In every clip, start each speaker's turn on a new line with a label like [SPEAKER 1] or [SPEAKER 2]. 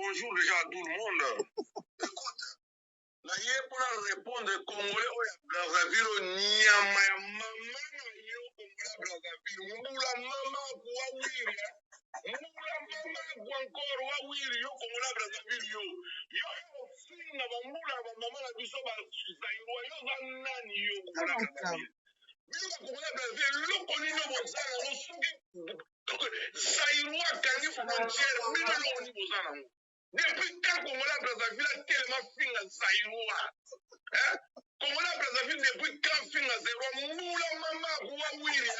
[SPEAKER 1] bonjour déjà à tout le monde. Écoute, là, hier pour répondre Congolais, Brazzaville, Niama, Maman, yo, Congolais, Brazzaville, Moula, Maman, Kouawiri, Moula, Maman, Kouankor, Wawiri, yo, Congolais, Brazzaville, yo, Singa, Moula, Maman, la Bisso, Zaïroa, yo, Zanani, yo, Congolais, Brazzaville. Yo, Congolais, Brazzaville, le Conino, Bozana, le Souki, Zaïroa, Kangi, frontière, Mino, le Bozana, depuis quand Congolais Brazzaville a tellement fin à Zaïroa? Congolais Brazzaville depuis quand fin à Zaïroa? Moula mama Kouawiri.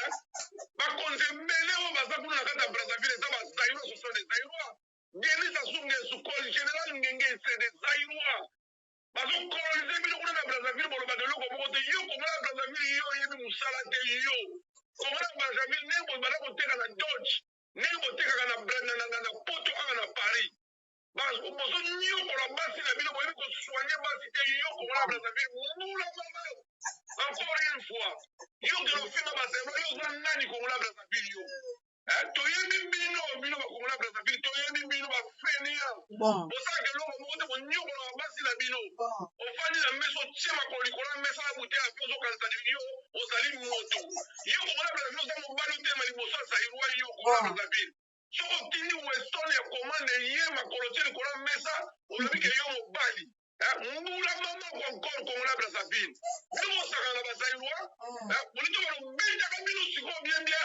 [SPEAKER 1] Bakonze Mele o Bazakuna na kata Brazzaville eza ba Zaïroa ce sont des Zaïroa. Denis Sassou Nguesso général Ngenge c'est des Zaïroa. Bazo coloniser bino kuna na Brazzaville bolo badelo ko moko te yo Congolais Brazzaville yo yebi musala te yo. Congolais Brazzaville nembo bala ko teka na Dodge. Nembo teka na Brenda na Poto na Paris. Parce que nous sommes basi na bino boyebi kosoigner basi te yo Congolais Brazzaville moula mama encore une fois yo kelo finga basema yo za nani Congolais Brazzaville yo toyebi bino ba Congolais Brazzaville toyebi bino ba fenia bosaka eloko moko te konyokola basi na bino ofandi na meso tie makolo likolo mesa na bute ya fi ozokanisa yo ozali moto yo Congolais Brazzaville oza mobali otema liboso ya Zaïroa yo Congolais Brazzaville soko tindi weston ya commande ye makolo tie likolo mesa olobi ke yo mobali mbula mama encore Congolais Brazzaville bino bosaka na bazaïroa bolito balobetaka bino sikoyo bien bien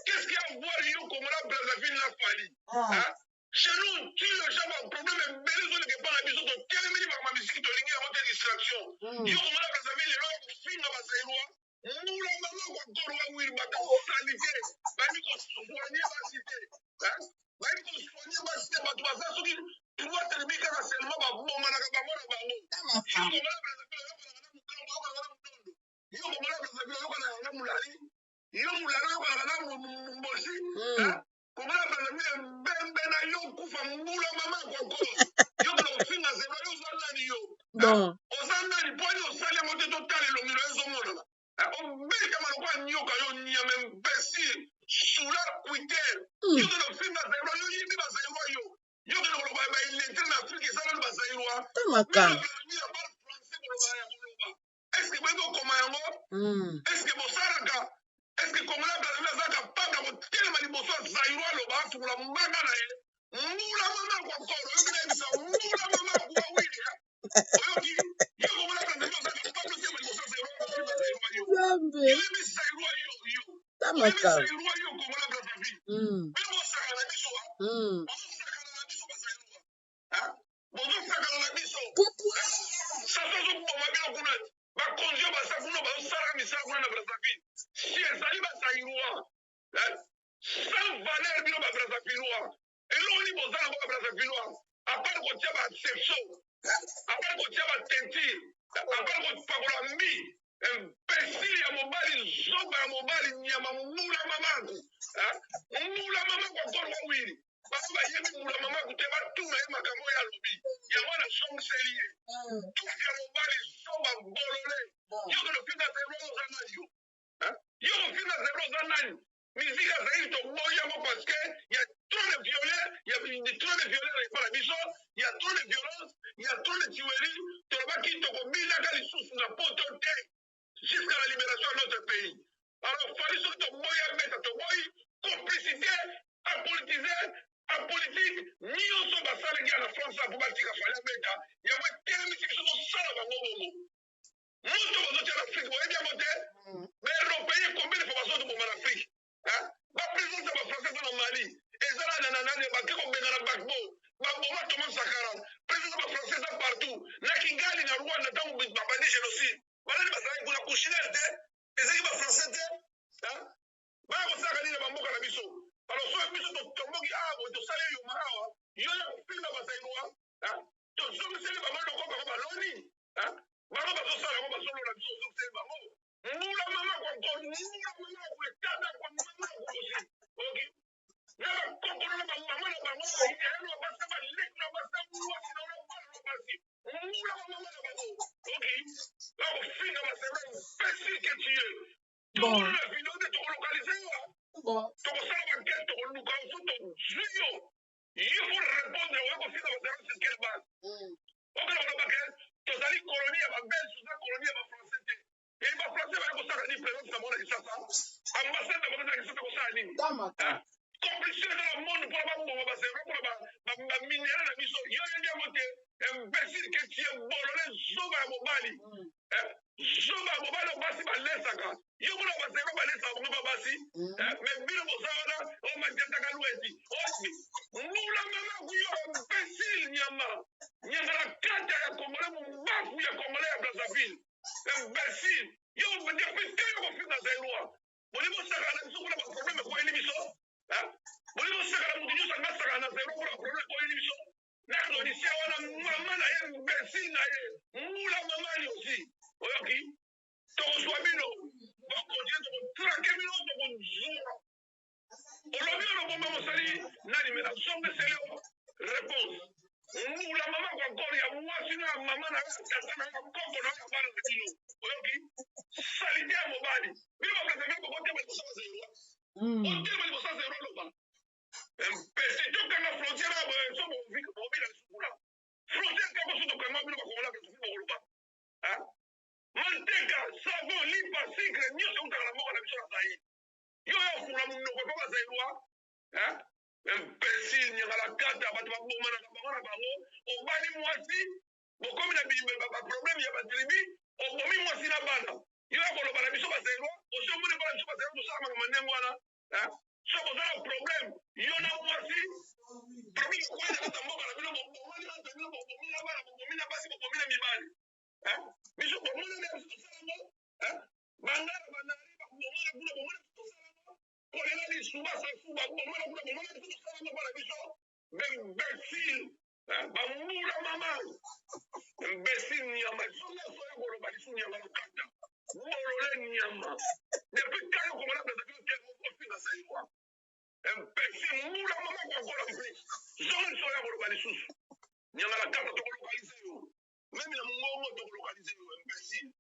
[SPEAKER 1] qu'est-ce qu'il y a à voir yo Congolais Brazzaville na fali chez nous tu le genre un problème ebele ezoleka epa na biso totelemeli bakoma misiki tolingi yango te distraction yo Congolais Brazzaville lelo kofinga bazaïroa mbula mama encore wawiri batasalite bami kosoigne basite bami kosoigne basite bato baza soki trois termi kaka seulement babomanaka bango na bango yo Congolais Brazzaville oyokanaka na mulali yo mulali oyokanaka na mbosi Congolais Brazzaville mbembe na yo kufa mbula mama kwako yo kona kofinga zero yo oza nani yo oza nani po ani osali yango te totala elongelo ezomonana obetama lokwa nyoka yo nyama imbécile sula quitter yo kona kofinga zero yo yibi bazaïroa yo kona koloba baillettre na afrique esalani bazaïroa est-ce que boyebi okoma yango est-ce que bosalaka est-ce que Congolais Brazzaville aza capable ya kotelema liboso ya Zaïroa aloba afungula mbanga na ye mbula mama kwakoro oyoki nayebisa mbula mama kuwawili oyoki yo Congolais Brazzaville aza capable otema liboso ya Zaïroa kofinga Zaïroa yo yoyebi Zaïroa yo oyebi Zaïroa yo Congolais Brazzaville bino bosakana na biso bozosakana na biso bazaïroa bozosakana na biso sasa ozokuboma bino kuna bakonzi oyo baza kuna bazosalaka misala kuna na Brazzaville si ezali bazaïroa sans valeur bino babrazzavilleois eloko nini boza nango babrazzavilleois apart kotia baexception apart kotia batentire apart kopakola mbi imbécile ya mobali zoba ya mobali nyama mbula mamaku mbula mamaku akoro wawiri bana bayebi mbula mamaku te batuna ye makambo oyo alobi yango nasongiseli ye tufi ya mobali zoba bolole yo konofinga zero oza nani yo kofinga zero oza nani musique azali toboyi yango parce que y a trop de violence y a trop de violence epa na biso y a trop de violence y a trop de tuerie tolobaki tokobinaka lisusu na poto te jusqu'à la libération de notre pays alors fali soki toboyi abeta toboyi complicité apolitise apolitique nyonso basalaki ya na france po batika fali abeta yango etelemisi biso tosala bango bongo moto bazotia na afrique boyebi yango te baeuropéen combien de fois bazotoboma na afrique baprésence ya bafrançais eza na mali eza nananane bake kobenga na gbagbo baboma thomas sakara présence ya bafrançais eza partout na kigali na rwanda ntango babandi génocide balani bazalaki kuna kushinel te ezaki bafrançais te baya kosalaka nini na bamboka na biso alors soki biso totomboki boye tosali eyoma awa yo ya kofilma bazaïroa tozongiseli bango loko bango baloni bango bazosala yango bazolona biso ozongiseli bango mbula mama kwakoro mbula mama kwetata kwa mama kosi oki na bakokolo na bamama na bango baiyano basa baleki na basa mwasi na bana basi mbula mama na bango oki bakofinga basera imbécile que tu es tokolo na video te tokolokalize yo tokosala bakete tokoluka so tozwi yo il faut répondre oyo kofinga référence sur quelle base? Tozali colonie ya babelge, toza colonie ya bafrançais te. Et bafrançais baya kosala nini présence na mona Kinshasa? Ambassade na mona na Kinshasa kosala nini? Complicité dans le monde pour bamboma baseka pour baminere na biso. Yo yendi yango te. Imbécile que tu es bolole zoba ya mobali. Zoba ya mobali basi balesaka. Yo mona baseka balesaka bango ba basi. Mais bino bosala o matata kalueti. Osi. Mula mama kuyo imbécile nyama. Nyama la kata ya Congolais mbafu ya Congolais ya Brazzaville. Imbécile. Yo depuis quand yo konfika za loi. Boni bosaka na biso kuna ba problème ko eli biso. Boni bosaka na mutu nyonso anga saka na zero kuna problème ko eli biso. Na ndonisia wana mama na ye imbécile na ye. Mula mama ni aussi. Oyoki. Tokozwa bino. Bakontinue tokotrake bino tokozwa. Olobi olobomba mosali nani mena songe seleo réponse. Mula mama kwa kori ya mwasi na mama na kata na koko na bana na kilo. Oyoki. Salite ya mobali. Bino bakazeme ko kote ba libosa zero. Kote ba libosa zero loba. Mpese tokanga frontière abo so bo vika bo bila sukula. Frontière kako so tokanga bino bakola ke tufi bo loba. Manteka, savon, lipa, sigre, nyonso utaka moko na biso na sai. Yo yo fula munoko ko bazairwa. Imbécile nyangala kata bato baboma na bango na bango. Obani mwasi, bokomi na bimbe ba problème ya ba tribu, obomi mwasi na bana. Yo ya koloba na biso bazairwa, oso mone bana biso bazairwa to sama mandengo wana. So kozala problème, yo na mwasi, problème ko eza na mboka na bino bomoni na bino bobomi na bana, bobomi na basi, bobomi na mibali. Biso bomoni na biso salamo, bangara banari ba bomona buna bomona biso salamo. Kolela li suba sa suba bomona buna bomona biso salamo bana biso. Imbécile, ba mura mama. Imbécile nyama, songa soya koloba lisu nyama kata. Molole nyama. Depuis quand yo komona pesa quel mot profil na saïwa. Imbécile mura mama kwa kola plus. Songa soya koloba lisu. Nyama la kata to localiser yo. Même la mongo to localiser yo imbécile.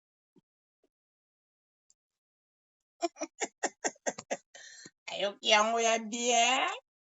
[SPEAKER 2] Ayo kiango ya bien.